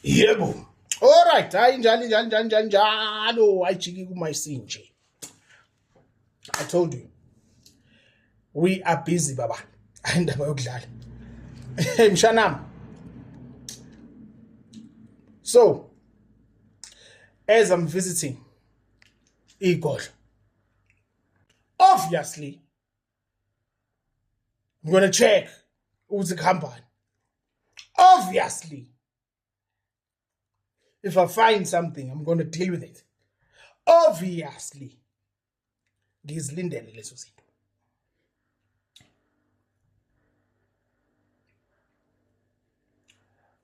Yebo. All right, hayi njalo ayijiki kumayisinje. I told you. We are busy baba. Ayindaba yokudlala. Mshanam. So, as I'm visiting Igor, obviously, I'm going to check who's the company. Obviously, if I find something, I'm going to deal with it. Obviously, ngizilindele lezo zinto.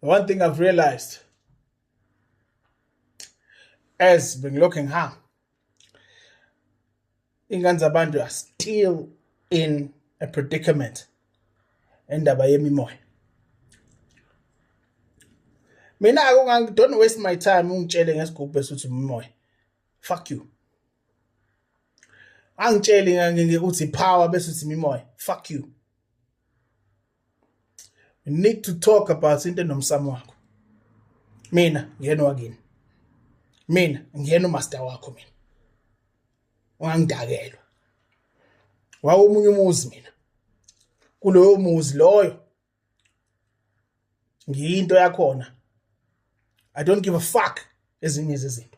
The one thing I've realized as been looking how ingane zabantu are still in a predicament endaba yemimoya. Mina don't waste my time ungitshele ngesigubhu esuthi imimoya. Fuck you. Angitsheli uthi power bese uthi imimoya. Fuck you. You need to talk about into nomsamo wakho. Mina ngiyena wakini. Mina ngiyena umaster wakho mina. Ungangidakelwa. Wawumunye umuzi mina. Kuloyo muzi loyo. Ngiyinto yakhona. I don't give a fuck ezinye izinto.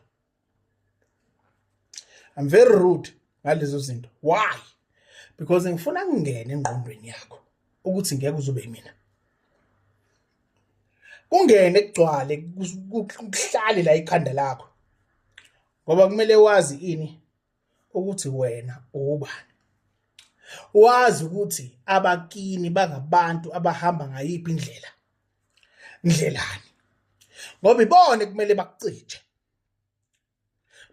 I'm very rude ngalezo zinto. Why? Because ngifuna ngingene engqondweni yakho ukuthi ngeke uzube mina. Kungene kugcwale kuhlale la ikhanda lakho. Ngoba kumele wazi ini ukuthi wena ubani. Wazi ukuthi abakini bangabantu abahamba ngayiphi indlela. Indlelani. Ngoba ibone kumele bakucije.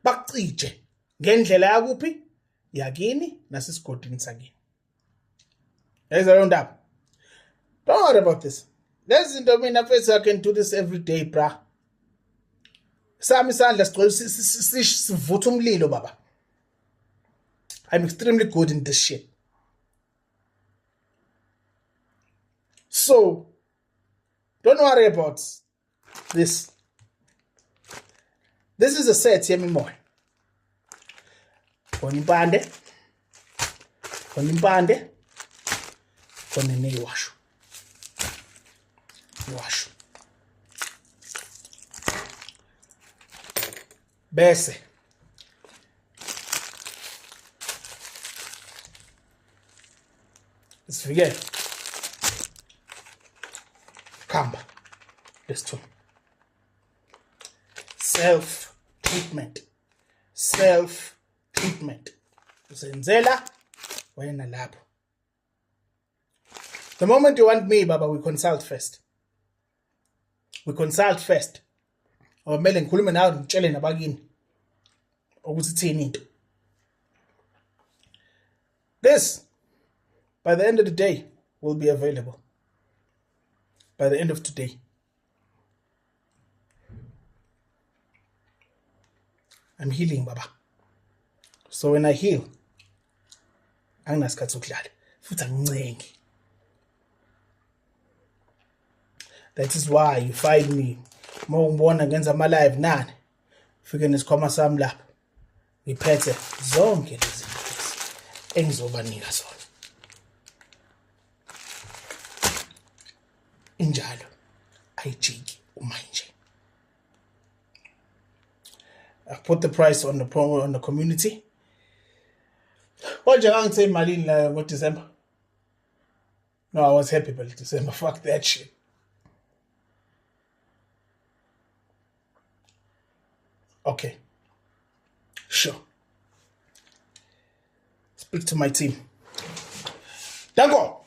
Bakucije ngendlela yakuphi? Yakini nasesigodini sakini. There's around up. Don't worry about this. There's into mina first I can do this every day, bruh. Sami isandla sivutha umlilo baba. I'm extremely good in this shit. So, don't worry about this. This is a set yemimoya. Khona impande. Khona impande. Khona neyiwasho. Iwasho. Bese sifike khamba lesithu self treatment usenzela wena lapho. The moment you want me baba, we consult first. Awumele ngikhulume nawe ngitshele nabakini ukuthi thini into. This by the end of the day will be available. By the end of today. I'm healing baba. So when I heal, anginasikhathi sokudlala futhi angincenge. That is why you find me mawungibona ngenza ama live nani fike nesikhwama sami lapha ngiphethe zonke lezi zinto engizobanika zona. Injalo ayijiki umanje. I put the price on the promo on the community. What you going to say malini la ngo December? No, I was happy about December. Fuck that shit. Okay. Sure. Speak to my team. Dango.